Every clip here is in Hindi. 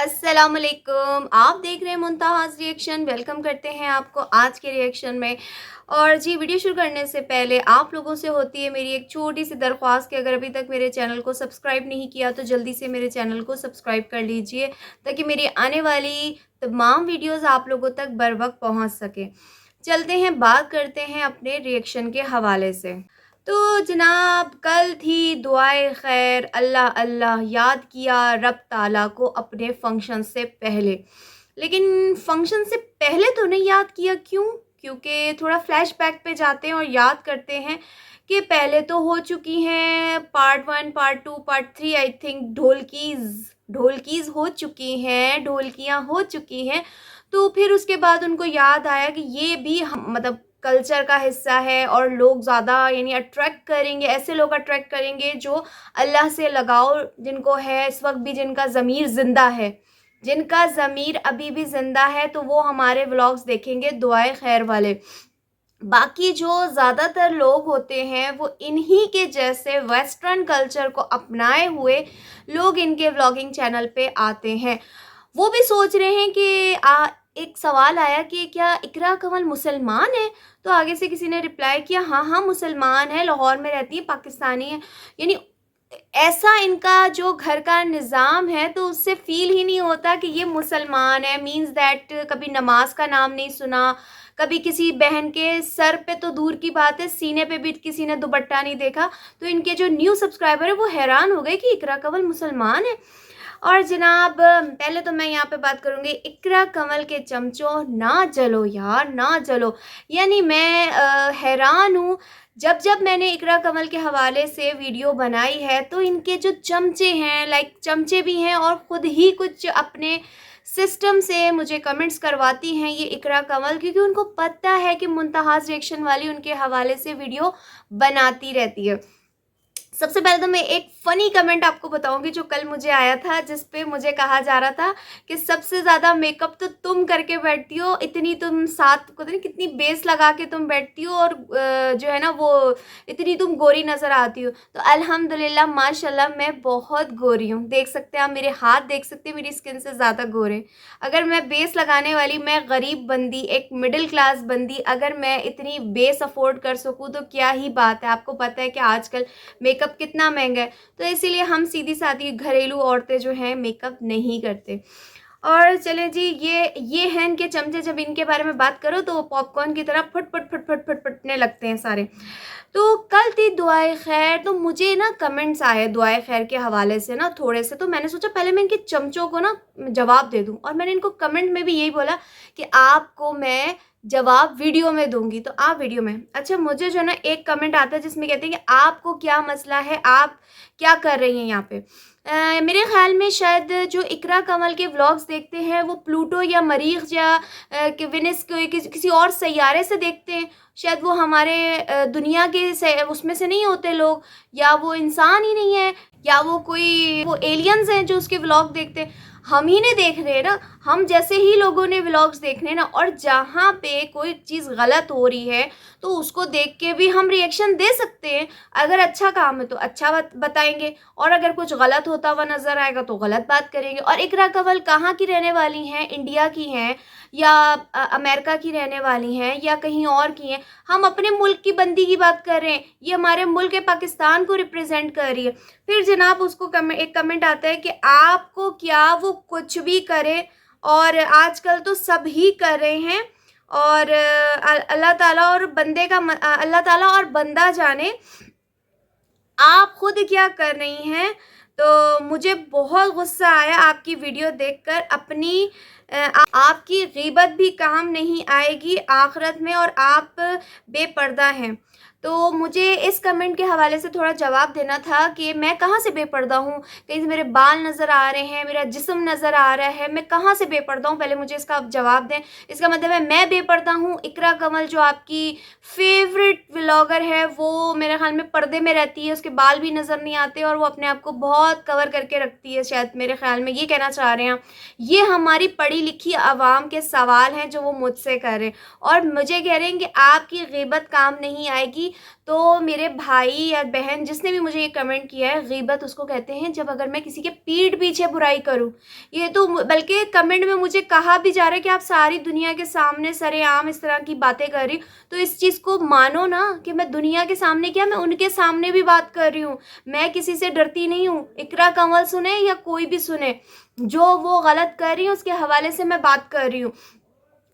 अस्सलामुअलैकुम। आप देख रहे हैं मुंताहाज़ रिएक्शन। वेलकम करते हैं आपको आज के रिएक्शन में। और जी, वीडियो शुरू करने से पहले आप लोगों से होती है मेरी एक छोटी सी दरख्वास्त कि अगर अभी तक मेरे चैनल को सब्सक्राइब नहीं किया तो जल्दी से मेरे चैनल को सब्सक्राइब कर लीजिए ताकि मेरी आने वाली तमाम वीडियोज़ आप लोगों तक बर वक्त पहुँच सके। चलते हैं, बात करते हैं अपने रिएक्शन के हवाले से। तो जनाब, कल थी दुआए खैर। अल्लाह अल्लाह याद किया रब ताला को अपने फंक्शन से पहले, लेकिन फंक्शन से पहले तो नहीं याद किया। क्यों? क्योंकि थोड़ा फ्लैशबैक पे जाते हैं और याद करते हैं कि पहले तो हो चुकी हैं part 1, part 2, part 3। I think ढोलकीज़ हो चुकी हैं, ढोलकियाँ हो चुकी हैं। तो फिर उसके बाद उनको याद आया कि ये भी हम मतलब कल्चर का हिस्सा है और लोग ज़्यादा यानी अट्रैक्ट करेंगे, ऐसे लोग अट्रैक्ट करेंगे जो अल्लाह से लगाव जिनको है इस वक्त भी, जिनका ज़मीर ज़िंदा है, जिनका ज़मीर अभी भी ज़िंदा है, तो वो हमारे व्लॉग्स देखेंगे दुआए खैर वाले। बाकी जो ज़्यादातर लोग होते हैं वो इन्हीं के जैसे वेस्टर्न कल्चर को अपनाए हुए लोग इनके व्लॉगिंग चैनल पे आते हैं। वो भी सोच रहे हैं कि एक सवाल आया कि क्या इकरा कमल मुसलमान है? तो आगे से किसी ने रिप्लाई किया, हाँ हाँ मुसलमान है, लाहौर में रहती है, पाकिस्तानी है। यानी ऐसा इनका जो घर का निज़ाम है तो उससे फ़ील ही नहीं होता कि ये मुसलमान है। मीन्स दैट कभी नमाज का नाम नहीं सुना, कभी किसी बहन के सर पे तो दूर की बात है, सीने पे भी किसी ने दुपट्टा नहीं देखा। तो इनके जो न्यू सब्सक्राइबर है वो हैरान हो गए कि इकरा कंवल मुसलमान है। और जनाब, पहले तो मैं यहाँ पे बात करूँगी, इकरा कंवल के चमचों ना जलो यार, ना जलो। यानी मैं हैरान हूँ। जब जब मैंने इकरा कंवल के हवाले से वीडियो बनाई है तो इनके जो चमचे हैं, लाइक चमचे भी हैं और ख़ुद ही कुछ अपने सिस्टम से मुझे कमेंट्स करवाती हैं ये इकरा कंवल, क्योंकि उनको पता है कि मुंतहाज़ रिएक्शन वाली उनके हवाले से वीडियो बनाती रहती है। सबसे पहले तो मैं एक फ़नी कमेंट आपको बताऊंगी जो कल मुझे आया था, जिस पे मुझे कहा जा रहा था कि सबसे ज़्यादा मेकअप तो तुम करके बैठती हो, इतनी तुम साथ को नहीं कितनी बेस लगा के तुम बैठती हो और जो है ना वो इतनी तुम गोरी नज़र आती हो। तो अल्हम्दुलिल्लाह माशाल्लाह मैं बहुत गोरी हूँ। देख सकते हैं आप, मेरे हाथ देख सकते हैं, मेरी स्किन से ज़्यादा गोरे। अगर मैं बेस लगाने वाली, मैं गरीब बंदी, एक मिडिल क्लास बंदी, अगर मैं इतनी बेस अफोर्ड कर सकूँ तो क्या ही बात है। आपको पता है कि आजकल मेकअप कितना महंगा है, तो इसीलिए हम सीधी सादी घरेलू औरतें जो हैं मेकअप नहीं करते। और चलें जी, ये हैं इनके चमचे। जब इनके बारे में बात करो तो वो पॉपकॉर्न की तरह फट फट फट फट फट फटने लगते हैं सारे। तो कल थी दुआए खैर, तो मुझे ना कमेंट्स आए दुआए खैर के हवाले से ना थोड़े से, तो मैंने सोचा पहले मैं इनके चमचों को ना जवाब दे दूं। और मैंने इनको कमेंट में भी यही बोला कि आपको मैं जवाब वीडियो में दूंगी, तो आप वीडियो में। अच्छा, मुझे जो है ना एक कमेंट आता है जिसमें कहते हैं कि आपको क्या मसला है, आप क्या कर रही हैं यहाँ पे। मेरे ख्याल में शायद जो इकरा कंवल के व्लॉग्स देखते हैं वो प्लूटो या मरीख या कि वेनिस को किसी और सैयारे से देखते हैं। शायद वो हमारे दुनिया के उसमें से नहीं होते लोग, या वो इंसान ही नहीं है, या वो कोई वो एलियंस हैं जो उसके व्लॉग देखते हैं। हम ही ने देख रहे हैं ना, हम जैसे ही लोगों ने व्लॉग्स देखने हैं ना। और जहाँ पे कोई चीज़ गलत हो रही है तो उसको देख के भी हम रिएक्शन दे सकते हैं। अगर अच्छा काम है तो अच्छा बताएंगे, और अगर कुछ गलत होता हुआ नज़र आएगा तो गलत बात करेंगे। और इकरा कंवल कहाँ की रहने वाली हैं? इंडिया की हैं या अमेरिका की रहने वाली हैं या कहीं और की हैं? हम अपने मुल्क की बंदी की बात कर रहे हैं, ये हमारे मुल्क पाकिस्तान को रिप्रेजेंट कर रही है। फिर जनाब उसको एक कमेंट आता है कि आपको क्या, वो कुछ भी करे, और आजकल तो सब ही कर रहे हैं। और अल्लाह ताला और बंदे का अल्लाह ताला और बंदा जाने आप खुद क्या कर रही हैं। तो मुझे बहुत गुस्सा आया आपकी वीडियो देखकर। अपनी आपकी गीबत भी काम नहीं आएगी आखिरत में, और आप बेपर्दा हैं। तो मुझे इस कमेंट के हवाले से थोड़ा जवाब देना था कि मैं कहाँ से बेपर्दा हूँ? कहीं से मेरे बाल नज़र आ रहे हैं, मेरा जिस्म नज़र आ रहा है, मैं कहाँ से बेपर्दा हूँ? पहले मुझे इसका आप जवाब दें। इसका मतलब है मैं बेपर्दा हूँ? इकरा कंवल जो आपकी फेवरेट व्लॉगर है वो मेरे ख्याल में पर्दे में रहती है, उसके बाल भी नज़र नहीं आते और वो अपने आप को बहुत कवर करके रखती है। शायद मेरे ख्याल में ये कहना चाह रहे हैं। ये हमारी पढ़ी लिखी आवाम के सवाल हैं जो वो मुझसे कर रहे हैं, और मुझे कह रहे हैं कि आपकी गीबत काम नहीं आएगी। तो मेरे भाई या बहन जिसने भी मुझे ये कमेंट किया है, गीबत उसको कहते हैं जब अगर मैं किसी के पीठ पीछे बुराई करूँ। ये तो बल्कि कमेंट में मुझे कहा भी जा रहा है कि आप सारी दुनिया के सामने सरेआम इस तरह की बातें कर रही हो, तो इस चीज़ को मानो ना कि मैं दुनिया के सामने क्या, मैं उनके सामने भी बात कर रही हूँ। मैं किसी से डरती नहीं हूँ। इकरा कंवल सुने या कोई भी सुने, जो वो गलत कर रही है उसके हवाले से मैं बात कर रही हूँ।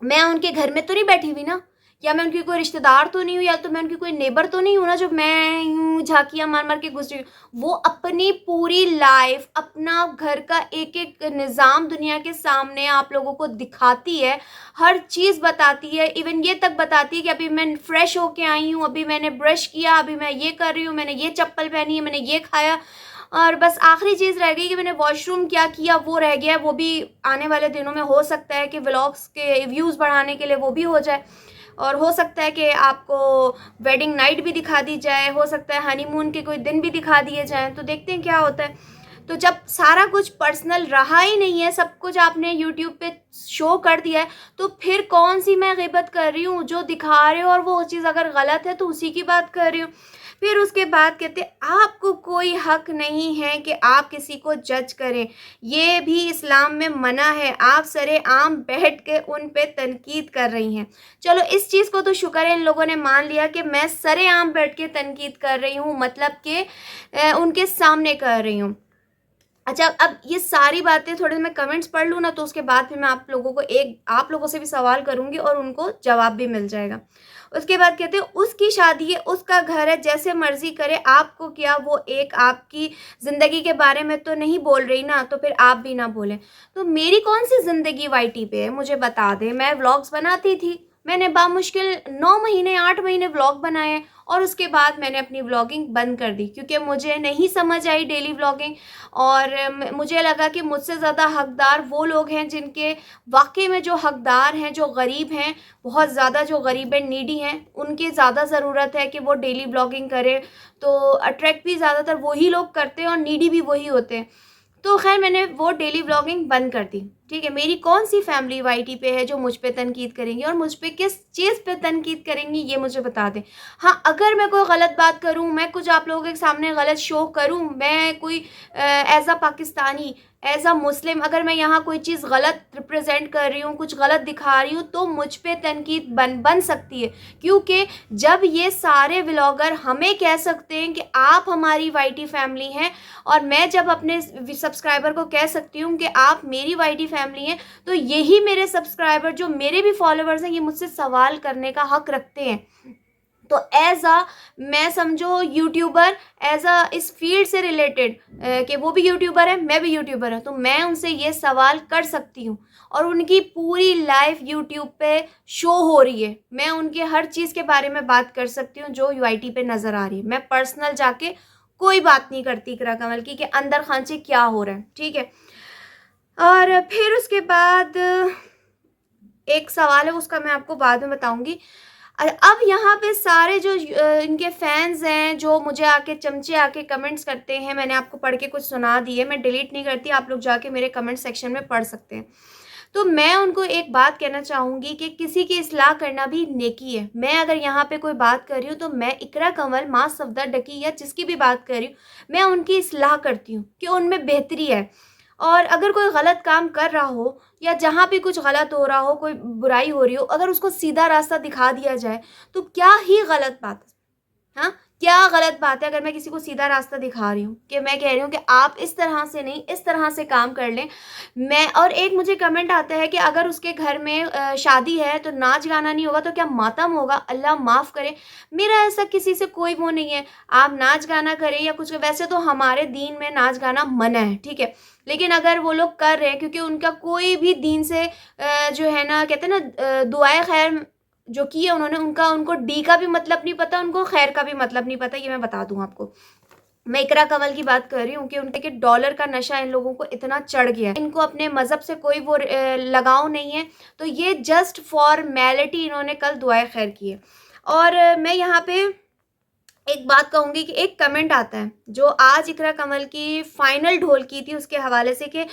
मैं उनके घर में तो नहीं बैठी हुई ना, या मैं उनकी कोई रिश्तेदार तो नहीं हूँ, या तो मैं उनकी कोई नेबर तो नहीं हूँ ना, जो मैं यूँ झांकियाँ मार मार के घुस रही हूँ। वो अपनी पूरी लाइफ, अपना घर का एक एक निज़ाम दुनिया के सामने आप लोगों को दिखाती है, हर चीज़ बताती है। इवन ये तक बताती है कि अभी मैं फ्रेश होके आई हूँ, अभी मैंने ब्रश किया, अभी मैं ये कर रही हूँ, मैंने ये चप्पल पहनी है, मैंने ये खाया, और बस आखिरी चीज़ रह गई कि मैंने वॉशरूम क्या किया, वो रह गया। वो भी आने वाले दिनों में हो सकता है कि व्लॉग्स के व्यूज़ बढ़ाने के लिए वो भी हो जाए, और हो सकता है कि आपको वेडिंग नाइट भी दिखा दी जाए, हो सकता है हनीमून के कोई दिन भी दिखा दिए जाएँ, तो देखते हैं क्या होता है। तो जब सारा कुछ पर्सनल रहा ही नहीं है, सब कुछ आपने यूट्यूब पे शो कर दिया है, तो फिर कौन सी मैं गिबत कर रही हूँ? जो दिखा रहे हो और वो चीज़ अगर गलत है तो उसी की बात कर रही हूँ। फिर उसके बाद कहते आपको कोई हक नहीं है कि आप किसी को जज करें, ये भी इस्लाम में मना है। आप सरेआम बैठ के उन पे तनकीद कर रही हैं। चलो इस चीज़ को तो शुक्र है इन लोगों ने मान लिया कि मैं सरेआम बैठ के तनकीद कर रही हूँ, मतलब कि उनके सामने कर रही हूँ। अच्छा, अब ये सारी बातें थोड़े मैं कमेंट्स पढ़ लूँ ना, तो उसके बाद फिर मैं आप लोगों से भी सवाल करूँगी और उनको जवाब भी मिल जाएगा। उसके बाद कहते हैं उसकी शादी है, उसका घर है, जैसे मर्ज़ी करे, आपको क्या। वो एक आपकी ज़िंदगी के बारे में तो नहीं बोल रही ना, तो फिर आप भी ना बोलें। तो मेरी कौन-सी ज़िंदगी वाईटी पे है, मुझे बता दें। मैं व्लॉग्स बनाती थी, मैंने बामुश्किल 9 महीने 8 महीने व्लॉग बनाए, और उसके बाद मैंने अपनी व्लॉगिंग बंद कर दी क्योंकि मुझे नहीं समझ आई डेली व्लॉगिंग। और मुझे लगा कि मुझसे ज़्यादा हकदार वो लोग हैं जिनके वाक़ई में, जो हकदार हैं, जो गरीब हैं, बहुत ज़्यादा जो गरीब एंड नीडी हैं, उनकी ज़्यादा ज़रूरत है कि वो डेली व्लॉगिंग करें। तो अट्रैक्ट भी ज़्यादातर वही लोग करते हैं और नीडी भी वही होते हैं। तो ख़ैर मैंने वो डेली व्लॉगिंग बंद कर दी, ठीक है। मेरी कौन-सी फैमिली वाईटी पे है जो मुझ पे तनकीद करेंगी, और मुझ पे किस चीज़ पे तनकीद करेंगी, ये मुझे बता दें। हाँ, अगर मैं कोई गलत बात करूँ, मैं कुछ आप लोगों के सामने गलत शो करूँ, मैं कोई as a Pakistani, as a Muslim, अगर मैं यहाँ कोई चीज़ गलत रिप्रेज़ेंट कर रही हूँ, कुछ गलत दिखा रही हूँ, तो मुझ पे तनकीद बन सकती है। क्योंकि जब ये सारे व्लॉगर हमें कह सकते हैं कि आप हमारी वाईटी फैमिली हैं, और मैं जब अपने सब्सक्राइबर को कह सकती हूँ कि आप मेरी वाईटी फैमिली हैं, तो यही मेरे सब्सक्राइबर, जो मेरे भी फॉलोअर्स हैं, ये मुझसे सवाल करने का हक रखते हैं। तो एज़ अ, मैं समझो यूट्यूबर, एज़ अ इस फ़ील्ड से रिलेटेड, कि वो भी यूट्यूबर है, मैं भी यूट्यूबर हूँ, तो मैं उनसे ये सवाल कर सकती हूँ। और उनकी पूरी लाइफ़ यूट्यूब पे शो हो रही है। मैं उनके हर चीज़ के बारे में बात कर सकती हूँ जो यूआईटी पे नज़र आ रही है। मैं पर्सनल जाके कोई बात नहीं करती इकरा कंवल की कि अंदर खांचे क्या हो रहा है, ठीक है। और फिर उसके बाद एक सवाल है, उसका मैं आपको बाद में बताऊँगी। अब यहाँ पे सारे जो इनके फैन्स हैं, जो मुझे आके चमचे आके कमेंट्स करते हैं, मैंने आपको पढ़ के कुछ सुना दिए, मैं डिलीट नहीं करती, आप लोग जाके मेरे कमेंट सेक्शन में पढ़ सकते हैं। तो मैं उनको एक बात कहना चाहूँगी कि किसी की इस्लाह करना भी नेकी है। मैं अगर यहाँ पे कोई बात कर रही हूँ, तो मैं इकरा कंवल, माँ सफदर डकी या जिसकी भी बात कर रही हूँ, मैं उनकी इस्लाह करती हूँ कि उनमें बेहतरी है। और अगर कोई गलत काम कर रहा हो, या जहाँ भी कुछ गलत हो रहा हो, कोई बुराई हो रही हो, अगर उसको सीधा रास्ता दिखा दिया जाए, तो क्या ही गलत बात है। हाँ, क्या गलत बात है अगर मैं किसी को सीधा रास्ता दिखा रही हूँ, कि मैं कह रही हूँ कि आप इस तरह से नहीं, इस तरह से काम कर लें। मैं, और एक मुझे कमेंट आता है कि अगर उसके घर में शादी है तो नाच गाना नहीं होगा तो क्या मातम होगा? अल्लाह माफ़ करे। मेरा ऐसा किसी से कोई वो नहीं है, आप नाच गाना करें या कुछ, वैसे तो हमारे दीन में नाच गाना मना है, ठीक है। लेकिन अगर वो लोग कर रहे हैं, क्योंकि उनका कोई भी दीन से जो है ना, कहते हैं ना, दुआए खैर जो की है उन्होंने, उनको डी का भी मतलब नहीं पता, उनको खैर का भी मतलब नहीं पता, ये मैं बता दूँ आपको। मैं इकरा कंवल की बात कर रही हूँ कि उनके कि डॉलर का नशा इन लोगों को इतना चढ़ गया है, इनको अपने मज़हब से कोई वो लगाव नहीं है, तो ये जस्ट फॉर्मेलिटी इन्होंने कल दुआए खैर की है। और मैं यहाँ पे एक बात कहूँगी कि एक कमेंट आता है जो आज इकरा कंवल की फाइनल ढोल की थी, उसके हवाले से, कि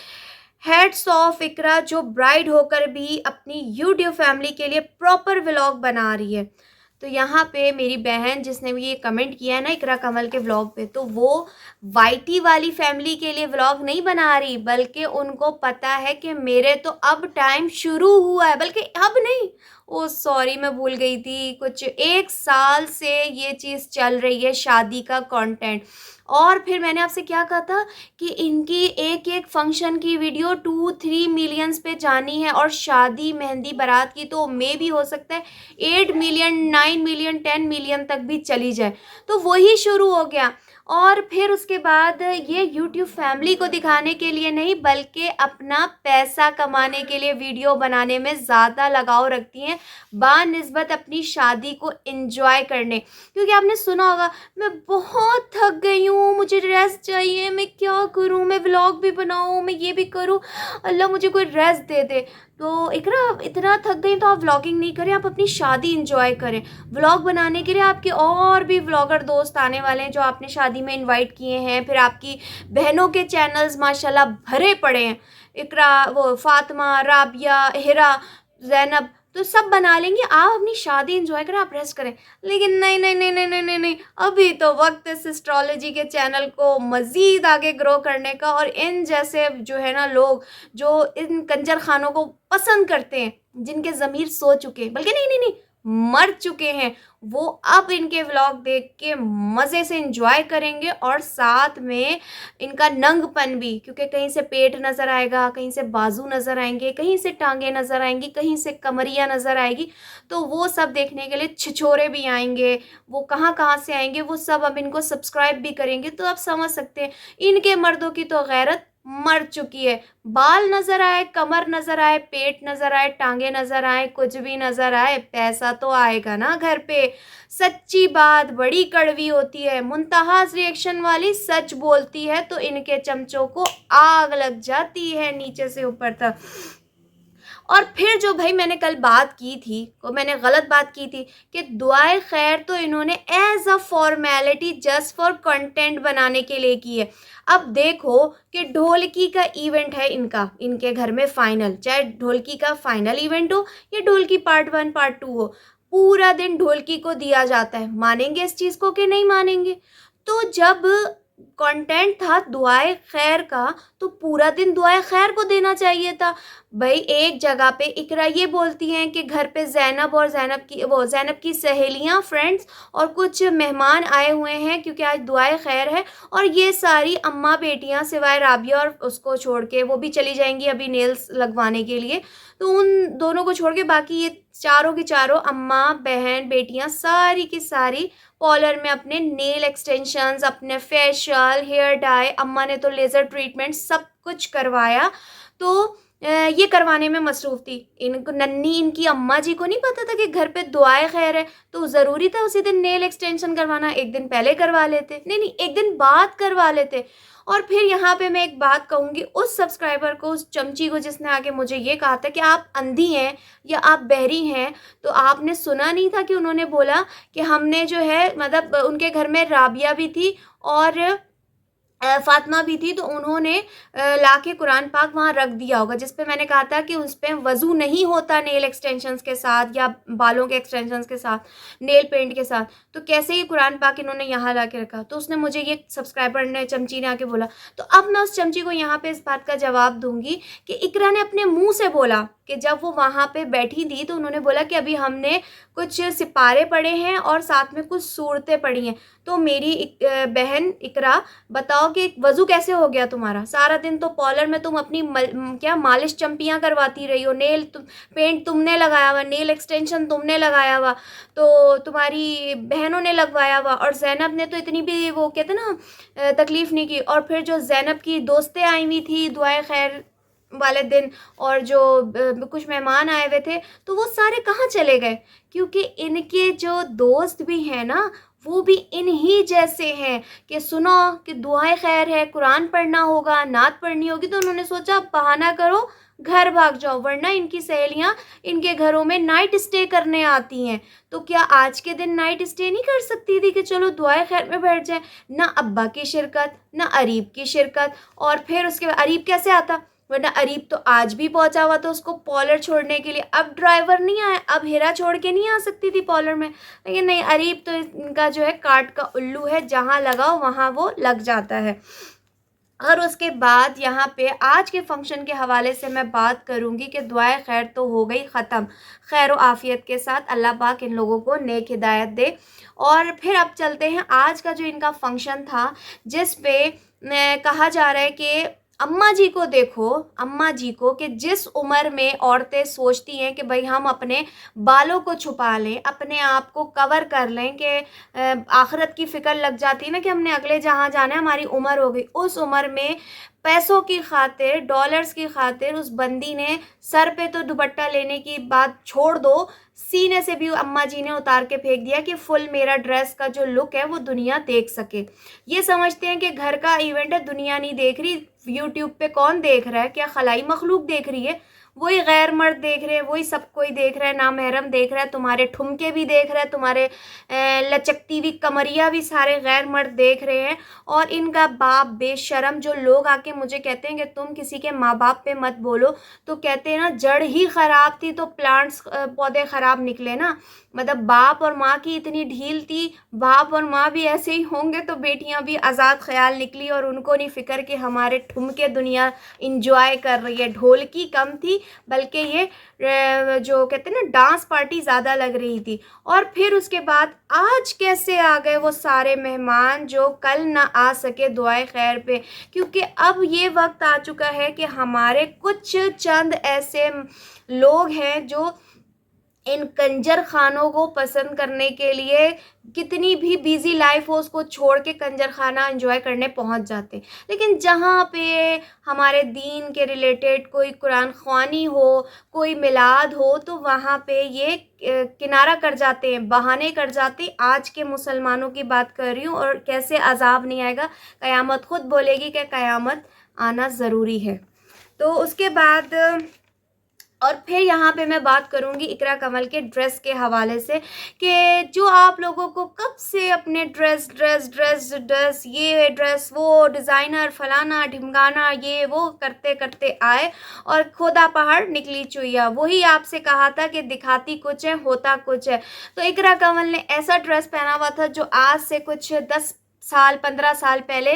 हेड्स ऑफ इकरा, जो ब्राइड होकर भी अपनी यूट्यूब फैमिली के लिए प्रॉपर व्लॉग बना रही है। तो यहाँ पे मेरी बहन जिसने भी ये कमेंट किया है ना इकरा कमल के व्लॉग पे, तो वो वाईटी वाली फैमिली के लिए व्लॉग नहीं बना रही, बल्कि उनको पता है कि मेरे तो अब टाइम शुरू हुआ है, बल्कि अब नहीं, ओ सॉरी मैं भूल गई थी, कुछ 1 साल से ये चीज़ चल रही है शादी का कंटेंट। और फिर मैंने आपसे क्या कहा था कि इनकी एक एक फंक्शन की वीडियो 2-3 मिलियंस पे जानी है, और शादी मेहंदी बारात की तो मे भी हो सकता है 8 मिलियन 9 मिलियन 10 मिलियन तक भी चली जाए। तो वही शुरू हो गया। और फिर उसके बाद ये यूट्यूब फैमिली को दिखाने के लिए नहीं, बल्कि अपना पैसा कमाने के लिए वीडियो बनाने में ज़्यादा लगाव रखती हैं बानिस्बत अपनी शादी को एंजॉय करने। क्योंकि आपने सुना होगा, मैं बहुत थक गई हूँ, मुझे रेस्ट चाहिए, मैं क्या करूँ, मैं व्लॉग भी बनाऊँ, मैं ये भी करूँ, अल्लाह मुझे कोई रेस्ट दे दे। तो इकरा इतना थक गई तो आप व्लॉगिंग नहीं करें, आप अपनी शादी इंजॉय करें। व्लॉग बनाने के लिए आपके और भी व्लॉगर दोस्त आने वाले हैं जो आपने शादी में इनवाइट किए हैं। फिर आपकी बहनों के चैनल्स माशाल्लाह भरे पड़े हैं, इकरा, वो फातिमा, राबिया, हिरा, ज़ैनब, तो सब बना लेंगे। आप अपनी शादी एंजॉय करें, आप रेस्ट करें। लेकिन नहीं नहीं नहीं नहीं नहीं नहीं नहीं, अभी तो वक्त है इस एस्ट्रोलॉजी के चैनल को मज़ीद आगे ग्रो करने का। और इन जैसे जो है ना लोग जो इन कंजर खानों को पसंद करते हैं, जिनके ज़मीर सो चुके, बल्कि नहीं नहीं नहीं मर चुके हैं, वो अब इनके व्लॉग देख के मज़े से एंजॉय करेंगे। और साथ में इनका नंगपन भी, क्योंकि कहीं से पेट नज़र आएगा, कहीं से बाजू नज़र आएंगे, कहीं से टांगे नज़र आएंगी, कहीं से कमरियाँ नज़र आएगी। तो वो सब देखने के लिए छिछोरे भी आएंगे, वो कहाँ कहाँ से आएंगे, वो सब अब इनको सब्सक्राइब भी करेंगे। तो आप समझ सकते हैं इनके मर्दों की तो गैरत मर चुकी है। बाल नज़र आए, कमर नज़र आए, पेट नज़र आए, टांगे नज़र आए, कुछ भी नज़र आए, पैसा तो आएगा ना घर पे। सच्ची बात बड़ी कड़वी होती है, मुंतहास रिएक्शन वाली सच बोलती है तो इनके चमचों को आग लग जाती है नीचे से ऊपर तक। और फिर जो भाई मैंने कल बात की थी, वो मैंने गलत बात की थी कि दुआए खैर तो इन्होंने as a formality just for content बनाने के लिए की है। अब देखो कि ढोलकी का इवेंट है इनका, इनके घर में फाइनल, चाहे ढोलकी का फाइनल इवेंट हो या ढोलकी पार्ट 1 पार्ट 2 हो, पूरा दिन ढोलकी को दिया जाता है। मानेंगे इस चीज़ को कि नहीं मानेंगे? तो जब कंटेंट था दुआए खैर का, तो पूरा दिन दुआए खैर को देना चाहिए था। भाई एक जगह पे इकरा ये बोलती हैं कि घर पे ज़ैनब और ज़ैनब की सहेलियां, फ्रेंड्स और कुछ मेहमान आए हुए हैं क्योंकि आज दुआए खैर है, और ये सारी अम्मा बेटियां सिवाय राबिया और उसको छोड़ के, वो भी चली जाएंगी अभी नेल्स लगवाने के लिए, तो उन दोनों को छोड़ के बाकी ये चारों की चारों अम्मा बहन बेटियां सारी की सारी पार्लर में अपने नेल एक्सटेंशंस, अपने फेशियल, हेयर डाई, अम्मा ने तो लेज़र ट्रीटमेंट सब कुछ करवाया। तो ये करवाने में मसरूफ़ थी। इनको नन्ही इनकी अम्मा जी को नहीं पता था कि घर पे दुआए खैर है, तो ज़रूरी था उसी दिन नेल एक्सटेंशन करवाना? एक दिन पहले करवा लेते, नहीं नहीं एक दिन बाद करवा लेते। और फिर यहाँ पे मैं एक बात कहूँगी उस सब्सक्राइबर को, उस चमची को जिसने आके मुझे ये कहा था कि आप अंधी हैं या आप बहरी हैं। तो आपने सुना नहीं था कि उन्होंने बोला कि हमने जो है, मतलब उनके घर में राबिया भी थी और फातिमा भी थी, तो उन्होंने लाके कुरान पाक वहाँ रख दिया होगा, जिस पे मैंने कहा था कि उस पे वज़ू नहीं होता नेल एक्सटेंशंस के साथ या बालों के एक्सटेंशंस के साथ, नेल पेंट के साथ। तो कैसे ये कुरान पाक इन्होंने यहाँ ला के रखा? तो उसने मुझे, ये सब्सक्राइबर ने, चमची ने आके बोला। तो अब मैं उस चमची को यहाँ पे इस बात का जवाब दूंगी कि इकरा ने अपने मुँह से बोला कि जब वो वहाँ पे बैठी थी तो उन्होंने बोला कि अभी हमने कुछ सिपारे पढ़े हैं और साथ में कुछ सूरतें पढ़ी हैं। तो मेरी बहन इकरा, बताओ कि वज़ू कैसे हो गया तुम्हारा? सारा दिन तो पार्लर में तुम अपनी क्या मालिश चंपियाँ करवाती रही हो, पेंट तुमने लगाया हुआ, नेल एक्सटेंशन तुमने लगाया हुआ, तो तुम्हारी बहनों ने लगवाया हुआ, और ज़ैनब ने तो इतनी भी वो कहते ना तकलीफ़ नहीं की। और फिर जो ज़ैनब की दोस्तें आई हुई थी दुआए खैर वाले दिन, और जो कुछ मेहमान आए हुए थे, तो वो सारे कहाँ चले गए? क्योंकि इनके जो दोस्त भी हैं ना, वो भी इन्हीं जैसे हैं कि सुनो कि दुआए खैर है, कुरान पढ़ना होगा, नात पढ़नी होगी, तो उन्होंने सोचा बहाना करो घर भाग जाओ, वरना इनकी सहेलियां इनके घरों में नाइट स्टे करने आती हैं। तो क्या आज के दिन नाइट स्टे नहीं कर सकती थी कि चलो दुआए खैर में बैठ जाए? ना अब्बा की शिरकत, ना अरीब की शिरकत। और फिर उसके बाद अरीब कैसे आता? वरना अरीब तो आज भी पहुंचा हुआ था उसको पॉलर छोड़ने के लिए। अब ड्राइवर नहीं आया, अब हिरा छोड़ के नहीं आ सकती थी पॉलर में, लेकिन नहीं, अरीब तो इनका जो है काट का उल्लू है, जहाँ लगाओ वहाँ वो लग जाता है। और उसके बाद यहाँ पे आज के फंक्शन के हवाले से मैं बात करूँगी कि दुआए खैर तो हो गई ख़त्म, खैर व आफ़ियत के साथ अल्लाह पाक इन लोगों को नेक हिदायत दे। और फिर अब चलते हैं आज का जो इनका फंक्शन था, जिस पे कहा जा रहा है कि अम्मा जी को देखो, अम्मा जी को, कि जिस उम्र में औरतें सोचती हैं कि भाई हम अपने बालों को छुपा लें, अपने आप को कवर कर लें, कि आखिरत की फ़िक्र लग जाती है ना कि हमने अगले जहाँ जाना है, हमारी उम्र हो गई, उस उम्र में पैसों की खातिर, डॉलर्स की खातिर उस बंदी ने सर पे तो दुपट्टा लेने की बात छोड़ दो, सीने से भी अम्मा जी ने उतार के फेंक दिया कि फुल मेरा ड्रेस का जो लुक है वो दुनिया देख सके। ये समझते हैं कि घर का इवेंट है, दुनिया नहीं देख रही, यूट्यूब पे कौन देख रहा है, क्या खलाई मखलूक देख रही है, वही गैर मर्द देख रहे हैं, वही सब कोई देख रहा है, नामहरम देख रहा है, तुम्हारे ठुमके भी देख रहा है, तुम्हारे लचकती हुई कमरिया भी सारे गैर मर्द देख रहे हैं। और इनका बाप बेशरम, जो लोग आके मुझे कहते हैं कि तुम किसी के माँ बाप पे मत बोलो, तो कहते हैं ना जड़ ही ख़राब थी तो प्लांट्स पौधे ख़राब निकले ना। मतलब बाप और माँ की इतनी ढील थी, बाप और माँ भी ऐसे ही होंगे तो बेटियाँ भी आज़ाद ख्याल निकली, और उनको नहीं फ़िक्र कि हमारे ठुमके दुनिया इंजॉय कर रही है। ढोलकी कम थी, बल्कि ये जो कहते हैं ना डांस पार्टी ज़्यादा लग रही थी। और फिर उसके बाद आज कैसे आ गए वो सारे मेहमान जो कल ना आ सके दुआए खैर पे, क्योंकि अब ये वक्त आ चुका है कि हमारे कुछ चंद ऐसे लोग हैं जो इन कंजर खानों को पसंद करने के लिए, कितनी भी बिजी लाइफ हो उसको छोड़ के कंजर खाना एंजॉय करने पहुंच जाते। लेकिन जहाँ पे हमारे दीन के रिलेटेड कोई कुरान ख्वानी हो, कोई मिलाद हो, तो वहाँ पे ये किनारा कर जाते हैं, बहाने कर जाते हैं। आज के मुसलमानों की बात कर रही हूँ, और कैसे अजाब नहीं आएगा, क़यामत खुद बोलेगी कि क़यामत आना ज़रूरी है। तो उसके बाद और फिर यहाँ पे मैं बात करूँगी इकरा कमल के ड्रेस के हवाले से, कि जो आप लोगों को कब से अपने ड्रेस ड्रेस ड्रेस ड्रेस, ये ड्रेस, वो डिज़ाइनर, फलाना ढिमकाना, ये वो करते करते आए और खोदा पहाड़ निकली चुईया। वही आपसे कहा था कि दिखाती कुछ है होता कुछ है। तो इकरा कमल ने ऐसा ड्रेस पहना हुआ था जो आज से कुछ 10 साल 15 साल पहले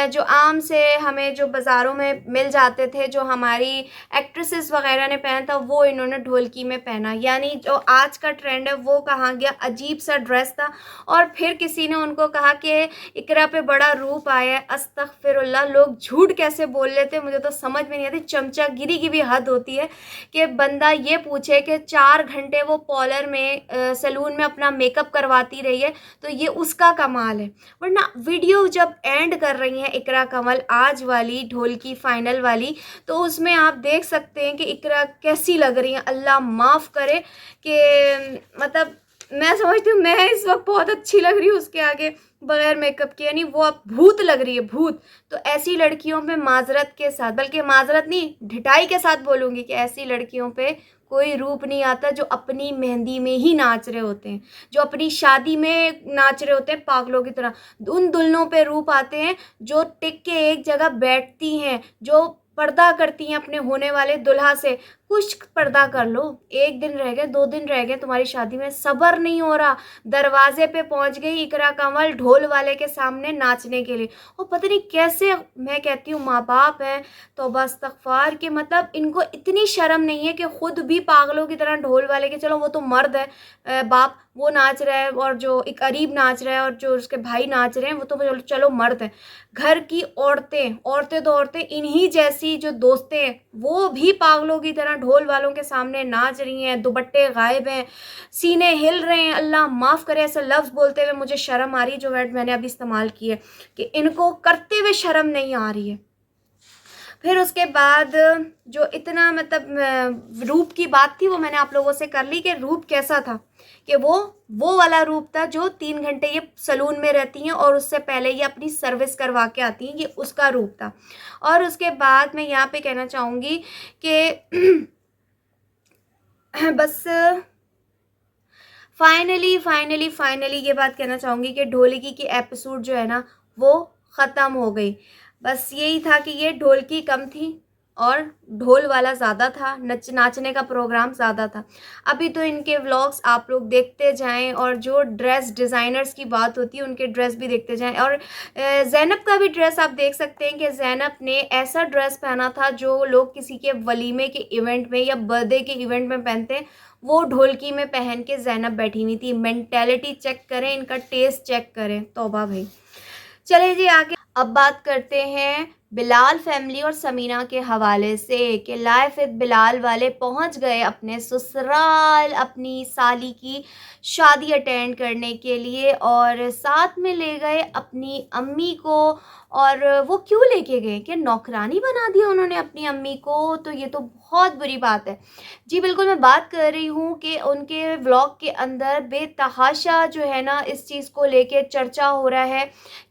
जो आम से हमें जो बाज़ारों में मिल जाते थे, जो हमारी एक्ट्रेसेस वगैरह ने पहना था, वो इन्होंने ढोलकी में पहना। यानी जो आज का ट्रेंड है वो कहाँ गया, अजीब सा ड्रेस था। और फिर किसी ने उनको कहा कि इकरा पे बड़ा रूप आया है। अस्तगफिरुल्लाह, लोग झूठ कैसे बोल लेते हैं मुझे तो समझ में नहीं आती। चमचागिरी की भी हद होती है कि बंदा ये पूछे कि 4 घंटे वो पॉलर में सैलून में अपना मेकअप करवाती रही है, तो ये उसका कमाल है। वरना वीडियो जब एंड कर रही हैं इकरा कमल आज वाली ढोलकी फाइनल वाली, तो उसमें आप देख सकते हैं कि इकरा कैसी लग रही हैं। अल्लाह माफ़ करे कि मतलब मैं समझती हूँ मैं इस वक्त बहुत अच्छी लग रही हूँ उसके आगे बगैर मेकअप के, यानी वो अब भूत लग रही है, भूत। तो ऐसी लड़कियों पे माजरत के साथ, बल्कि माजरत नहीं ढिठाई के साथ बोलूँगी कि ऐसी लड़कियों पे कोई रूप नहीं आता जो अपनी मेहंदी में ही नाच रहे होते हैं, जो अपनी शादी में नाच रहे होते हैं पागलों की तरह। उन दुल्हनों पे रूप आते हैं जो टिक के एक जगह बैठती हैं, जो पर्दा करती हैं अपने होने वाले दुल्हा से। कुछ पर्दा कर लो, 1 दिन रह गए, 2 दिन रह गए तुम्हारी शादी में, सब्र नहीं हो रहा। दरवाजे पे पहुंच गई इकरा कमल ढोल वाले के सामने नाचने के लिए। और पता नहीं कैसे, मैं कहती हूँ माँ बाप हैं तौबा इस्तगफार, के मतलब इनको इतनी शर्म नहीं है कि खुद भी पागलों की तरह ढोल वाले के, चलो वो तो मर्द है बाप, वो नाच रहा है, और जो एक अरीब नाच रहा है, और जो उसके भाई नाच रहे हैं वो तो चलो मर्द है। घर की औरतें, औरतें तो औरतें, इन्हीं जैसी जो दोस्तें हैं वो भी पागलों की तरह ढोल वालों के सामने नाच रही हैं, दुपट्टे गायब हैं, सीने हिल रहे हैं। अल्लाह माफ़ करे ऐसा लफ्ज़ बोलते हुए मुझे शर्म आ रही है, जो वर्ड मैंने अभी इस्तेमाल की है, कि इनको करते हुए शर्म नहीं आ रही है। फिर उसके बाद जो इतना मतलब रूप की बात थी वो मैंने आप लोगों से कर ली कि रूप कैसा था, कि वो वाला रूप था जो 3 घंटे ये सलून में रहती हैं और उससे पहले ये अपनी सर्विस करवा के आती हैं, ये उसका रूप था। और उसके बाद मैं यहाँ पे कहना चाहूँगी कि बस फाइनली ये बात कहना चाहूँगी कि ढोलकी की एपिसोड जो है ना वो ख़त्म हो गई। बस यही था कि ये ढोलकी कम थी, और ढोल वाला ज़्यादा था, नाचने का प्रोग्राम ज़्यादा था। अभी तो इनके व्लॉग्स आप लोग देखते जाएँ और जो ड्रेस डिज़ाइनर्स की बात होती है, उनके ड्रेस भी देखते जाएँ। और ज़ैनब का भी ड्रेस आप देख सकते हैं कि ज़ैनब ने ऐसा ड्रेस पहना था जो लोग किसी के वलीमे के इवेंट में या बर्थडे के इवेंट में पहनते हैं, वो ढोलकी में पहन के ज़ैनब बैठी हुई थी। मेंटालिटी चेक करें, इनका टेस्ट चेक करें, तौबा भई। चलिए जी आगे अब बात करते हैं बिलाल फैमिली और समीना के हवाले से कि लाइफ विद बिलाल वाले पहुंच गए अपने ससुराल अपनी साली की शादी अटेंड करने के लिए और साथ में ले गए अपनी अम्मी को। और वो क्यों लेके गए कि नौकरानी बना दिया उन्होंने अपनी अम्मी को, तो ये तो बहुत बुरी बात है। जी बिल्कुल, मैं बात कर रही हूँ कि उनके व्लॉग के अंदर बेतहाशा जो है ना इस चीज़ को लेके चर्चा हो रहा है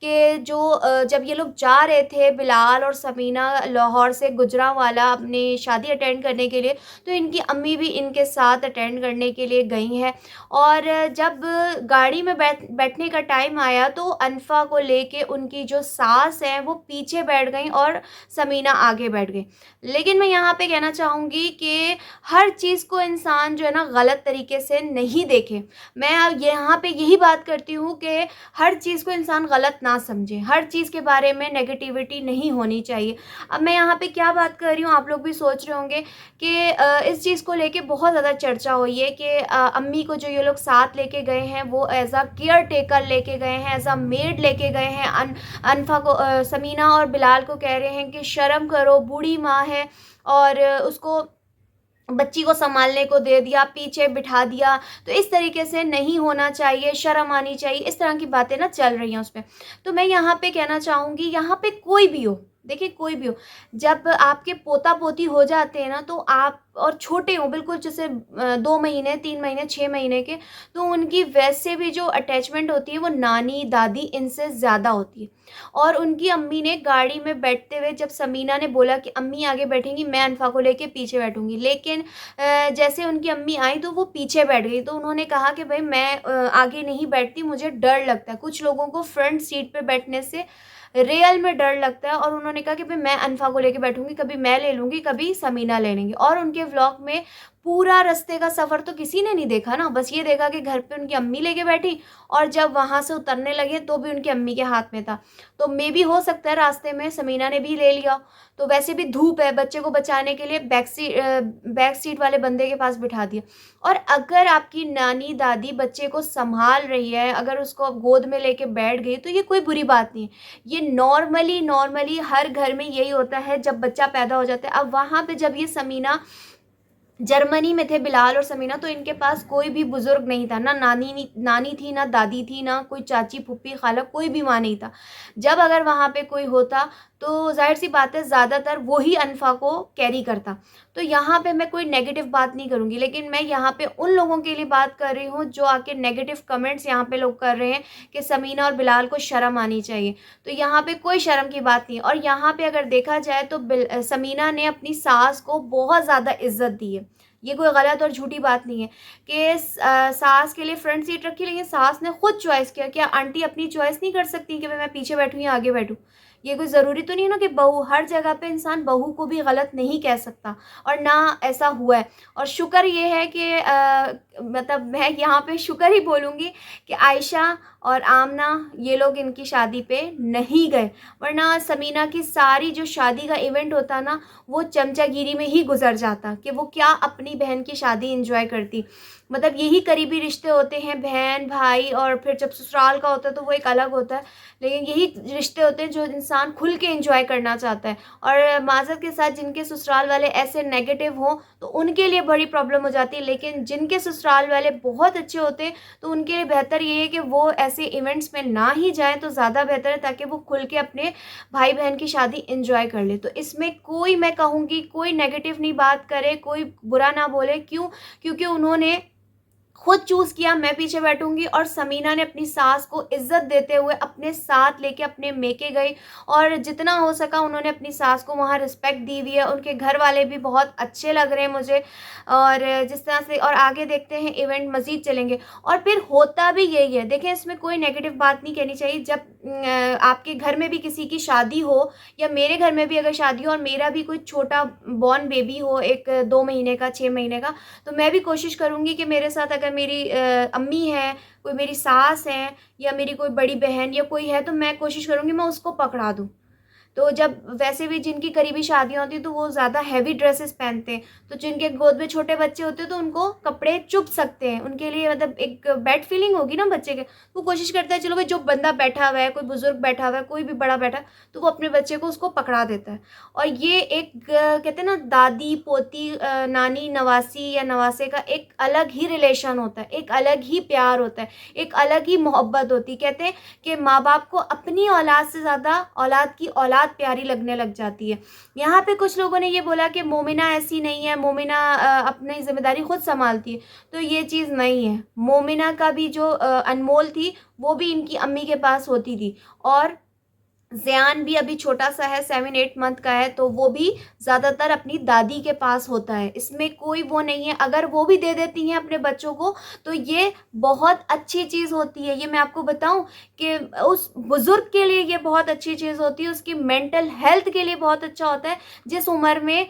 कि जो जब ये लोग जा रहे थे बिलाल और समीना लाहौर से गुजरांवाला अपनी शादी अटेंड करने के लिए, तो इनकी अम्मी भी इनके साथ अटेंड करने के लिए गई हैं। और जब गाड़ी में बैठने का टाइम आया तो अनफ़ा को लेके उनकी जो सास हैं वो पीछे बैठ गईं और समीना आगे बैठ गई। लेकिन मैं यहाँ पे कहना चाहूँगी कि हर चीज़ को इंसान जो है ना गलत तरीके से नहीं देखे। मैं अब यहाँ पे यही बात करती हूँ कि हर चीज़ को इंसान गलत ना समझे, हर चीज़ के बारे में नेगेटिविटी नहीं होनी चाहिए। अब मैं यहाँ पे क्या बात कर रही हूँ, आप लोग भी सोच रहे होंगे कि इस चीज़ को लेके बहुत ज़्यादा चर्चा हुई है कि अम्मी को जो ये लोग साथ लेके गए हैं वो एज़ अ केयर टेकर लेके गए हैं, एज़ अ मेड लेके गए हैं। अनफा को समीना और बिलाल को कह रहे हैं कि शर्म करो, बूढ़ी माँ है और उसको बच्ची को सँभालने को दे दिया, पीछे बिठा दिया, तो इस तरीके से नहीं होना चाहिए, शर्म आनी चाहिए, इस तरह की बातें ना चल रही हैं उसपे। तो मैं यहाँ पे कहना चाहूँगी, यहाँ पे कोई भी हो, देखिए कोई भी हो, जब आपके पोता-पोती हो जाते हैं ना तो आप और छोटे हों बिल्कुल जैसे 2 महीने, 3 महीने, 6 महीने के, तो उनकी वैसे भी जो अटैचमेंट होती है वो नानी, दादी इनसे ज़्यादा होती है। और उनकी अम्मी ने गाड़ी में बैठते हुए जब समीना ने बोला कि अम्मी आगे बैठेंगी, मैं अनफ़ा को लेके पीछे बैठूँगी, लेकिन जैसे उनकी अम्मी आई तो वो पीछे बैठ गई, तो उन्होंने कहा कि भई मैं आगे नहीं बैठती, मुझे डर लगता है। कुछ लोगों को फ्रंट सीट पे बैठने से रियल में डर लगता है और उन्होंने कहा कि भई मैं अनफ़ा को लेके बैठूँगी, कभी मैं ले लूँगी, कभी समीना ले लेंगी। और उनके व्लॉग में पूरा रास्ते का सफ़र तो किसी ने नहीं देखा ना, बस ये देखा कि घर पे उनकी अम्मी लेके बैठी और जब वहाँ से उतरने लगे तो भी उनकी अम्मी के हाथ में था। तो मेबी हो सकता है रास्ते में समीना ने भी ले लिया हो। तो वैसे भी धूप है, बच्चे को बचाने के लिए बैक सीट वाले बंदे के पास बिठा दिया। और अगर आपकी नानी दादी बच्चे को सँभाल रही है, अगर उसको गोद में लेके बैठ गई तो ये कोई बुरी बात नहीं है। ये नॉर्मली हर घर में यही होता है जब बच्चा पैदा हो जाता है। अब वहाँ पे जब ये समीना जर्मनी में थे बिलाल और समीना, तो इनके पास कोई भी बुज़ुर्ग नहीं था, ना नानी थी, ना दादी थी, ना कोई चाची, फूफी, खाला, कोई भी वहाँ नहीं था। जब अगर वहाँ पे कोई होता तो ज़ाहिर-सी बात है ज़्यादातर वो ही अनफ़ा को कैरी करता। तो यहाँ पे मैं कोई नेगेटिव बात नहीं करूँगी, लेकिन मैं यहाँ पे उन लोगों के लिए बात कर रही हूँ जो आके नेगेटिव कमेंट्स यहाँ पे लोग कर रहे हैं कि समीना और बिलाल को शर्म आनी चाहिए। तो यहाँ पे कोई शर्म की बात नहीं है। और यहाँ पे अगर देखा जाए तो समीना ने अपनी सास को बहुत ज़्यादा इज़्ज़त दी है। ये कोई गलत और झूठी बात नहीं है कि सास के लिए फ्रंट सीट रखी, लेकिन सास ने खुद चॉइस किया। क्या आंटी अपनी चॉइस नहीं कर सकती कि भाई मैं पीछे बैठूँ या आगे बैठूँ? ये कोई ज़रूरी तो नहीं है ना कि बहू, हर जगह पे इंसान बहू को भी गलत नहीं कह सकता और ना ऐसा हुआ है। और शुक्र ये है कि मतलब मैं यहाँ पे शुक्र ही बोलूँगी कि आयशा और आमना ये लोग इनकी शादी पे नहीं गए, वरना समीना की सारी जो शादी का इवेंट होता ना वो चमचागिरी में ही गुजर जाता कि वो क्या अपनी बहन की शादी एंजॉय करती। मतलब यही करीबी रिश्ते होते हैं, बहन भाई, और फिर जब ससुराल का होता है तो वो एक अलग होता है। लेकिन यही रिश्ते होते हैं जो इंसान खुल के एंजॉय करना चाहता है। और माज़रत के साथ जिनके ससुराल वाले ऐसे नेगेटिव हों तो उनके लिए बड़ी प्रॉब्लम हो जाती है, लेकिन जिनके ससुराल वाले बहुत अच्छे होते हैं तो उनके लिए बेहतर ये है कि वो ऐसे इवेंट्स में ना ही जाएँ तो ज़्यादा बेहतर है, ताकि वो खुल के अपने भाई बहन की शादी एंजॉय कर ले। तो इसमें कोई, मैं कहूँगी, कोई नेगेटिव नहीं बात करे, कोई बुरा ना बोले। क्यों? क्योंकि उन्होंने खुद चूज़ किया मैं पीछे बैठूँगी, और समीना ने अपनी सास को इज़्ज़त देते हुए अपने साथ लेके अपने मेके गई, और जितना हो सका उन्होंने अपनी सास को वहाँ रिस्पेक्ट दी हुई है। उनके घर वाले भी बहुत अच्छे लग रहे हैं मुझे, और जिस तरह से और आगे देखते हैं इवेंट मज़ीद चलेंगे। और फिर होता भी यही है, देखें इसमें कोई नेगेटिव बात नहीं कहनी चाहिए। जब आपके घर में भी किसी की शादी हो, या मेरे घर में भी अगर शादी हो और मेरा भी कोई छोटा बॉर्न बेबी हो, एक 2 महीने का, 6 महीने का, तो मैं भी कोशिश करूँगी कि मेरे साथ अगर मेरी अम्मी है, कोई मेरी सास है, या मेरी कोई बड़ी बहन या कोई है, तो मैं कोशिश करूँगी मैं उसको पकड़ा दूँ। तो जब वैसे भी जिनकी करीबी शादियाँ होती हैं तो वो ज़्यादा हेवी ड्रेसेस पहनते हैं, तो जिनके गोद में छोटे बच्चे होते हैं तो उनको कपड़े चुभ सकते हैं, उनके लिए मतलब एक बैड फीलिंग होगी ना बच्चे के। वो कोशिश करता है चलो भाई, जो बंदा बैठा हुआ है, कोई बुजुर्ग बैठा हुआ है, कोई भी बड़ा बैठा है, तो वो अपने बच्चे को उसको पकड़ा देता है। और ये एक कहते हैं ना, दादी पोती नानी नवासी या नवासे का एक अलग ही रिलेशन होता है, एक अलग ही प्यार होता है, एक अलग ही मोहब्बत होती है। कहते हैं कि माँ बाप को अपनी औलाद से ज़्यादा औलाद की औलाद प्यारी लगने लग जाती है। यहाँ पे कुछ लोगों ने ये बोला कि मोमिना ऐसी नहीं है, मोमिना अपनी ज़िम्मेदारी खुद सँभालती है, तो ये चीज़ नहीं है। मोमिना का भी जो अनमोल थी, वो भी इनकी अम्मी के पास होती थी, और ज़ियान भी अभी छोटा-सा है, 7-8 मंथ का है, तो वो भी ज़्यादातर अपनी दादी के पास होता है। इसमें कोई वो नहीं है, अगर वो भी दे देती हैं अपने बच्चों को, तो ये बहुत अच्छी चीज़ होती है। ये मैं आपको बताऊँ कि उस बुज़ुर्ग के लिए ये बहुत अच्छी चीज़ होती है, उसकी मेंटल हेल्थ के लिए बहुत अच्छा होता है। जिस उम्र में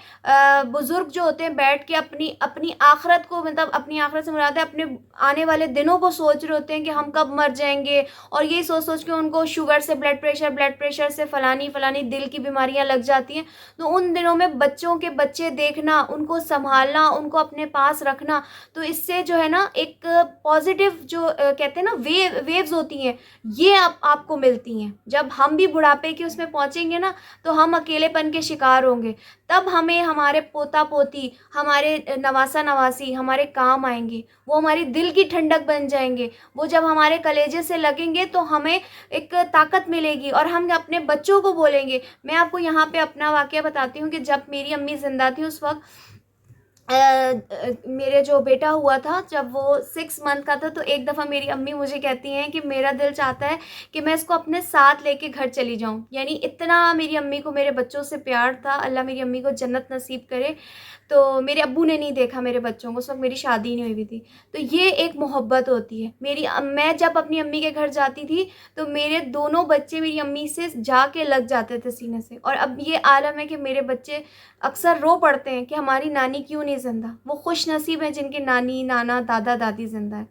बुज़ुर्ग जो होते हैं बैठ के अपनी अपनी आख़िरत को, मतलब अपनी आख़िरत से मुराद है अपने आने वाले दिनों को सोच रहे होते हैं कि हम कब मर जाएँगे, और यही सोच-सोच के उनको शुगर से ब्लड प्रेशर से फलानी दिल की बीमारियां लग जाती हैं। तो उन दिनों में बच्चों के बच्चे देखना, उनको संभालना, उनको अपने पास रखना, तो इससे जो है ना एक पॉजिटिव जो कहते हैं ना वेव्स होती हैं, ये आपको मिलती हैं। जब हम भी बुढ़ापे के उसमें पहुंचेंगे ना, तो हम अकेलेपन के शिकार होंगे, तब हमें हमारे पोता पोती, हमारे नवासा नवासी हमारे काम आएंगे, वो हमारी दिल की ठंडक बन जाएंगे। वो जब हमारे कलेजे से लगेंगे तो हमें एक ताकत मिलेगी, और हम अपने बच्चों को बोलेंगे। मैं आपको यहाँ पे अपना वाकया बताती हूँ कि जब मेरी अम्मी ज़िंदा थी उस वक़्त मेरे जो बेटा हुआ था, जब वो 6 मंथ का था, तो एक दफ़ा मेरी अम्मी मुझे कहती हैं कि मेरा दिल चाहता है कि मैं इसको अपने साथ लेके घर चली जाऊँ। यानी इतना मेरी अम्मी को मेरे बच्चों से प्यार था। अल्लाह मेरी अम्मी को जन्नत नसीब करे। तो मेरे अब्बू ने नहीं देखा मेरे बच्चों को, उस वक़्त मेरी शादी नहीं हुई थी। तो ये एक मोहब्बत होती है। मैं जब अपनी अम्मी के घर जाती थी, तो मेरे दोनों बच्चे मेरी अम्मी से जाके लग जाते थे सीने से। और अब ये आलम है कि मेरे बच्चे अक्सर रो पड़ते हैं कि हमारी नानी क्यों नहीं ज़िंदा। वो खुशनसीब हैं जिनके नानी, नाना, दादा, दादी ज़िंदा है।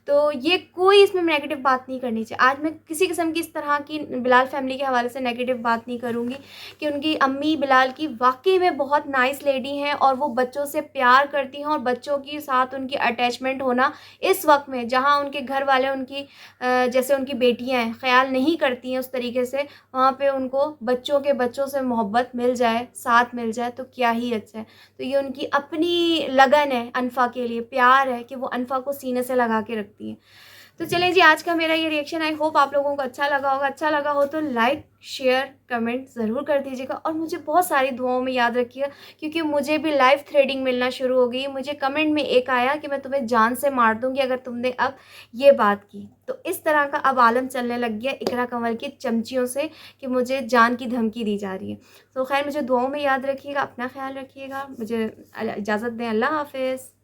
तो ये कोई इसमें नेगेटिव बात नहीं करनी चाहिए। आज मैं किसी किस्म की इस तरह की बिलाल फैमिली के हवाले से नेगेटिव बात नहीं करूँगी, कि उनकी अम्मी बिलाल की वाक़ई में बहुत नाइस लेडी हैं, और वो बच्चों से प्यार करती हैं, और बच्चों के साथ उनकी अटैचमेंट होना इस वक़्त में, जहाँ उनके घर वाले उनकी जैसे उनकी बेटियाँ हैं, ख़्याल नहीं करती हैं उस तरीके से, वहाँ पे उनको बच्चों के बच्चों से मोहब्बत मिल जाए, साथ मिल जाए, तो क्या ही अच्छा है। तो ये उनकी अपनी लगन है, अनफ़ा के लिए प्यार है कि वो अनफ़ा को सीने से लगा के रखती हैं। तो चलिए जी, आज का मेरा ये रिएक्शन, आई होप आप लोगों को अच्छा लगा होगा। अच्छा लगा हो तो लाइक, शेयर, कमेंट ज़रूर कर दीजिएगा, और मुझे बहुत सारी दुआओं में याद रखिएगा, क्योंकि मुझे भी लाइव थ्रेडिंग मिलना शुरू हो गई। मुझे कमेंट में एक आया कि मैं तुम्हें जान से मार दूँगी अगर तुमने अब ये बात की। तो इस तरह का अब आलम चलने लग गया इकरा कंवल की चमचियों से, कि मुझे जान की धमकी दी जा रही है। तो खैर, मुझे दुआओं में याद रखिएगा, अपना ख्याल रखिएगा। मुझे इजाज़त दें, अल्लाह हाफ़िज़।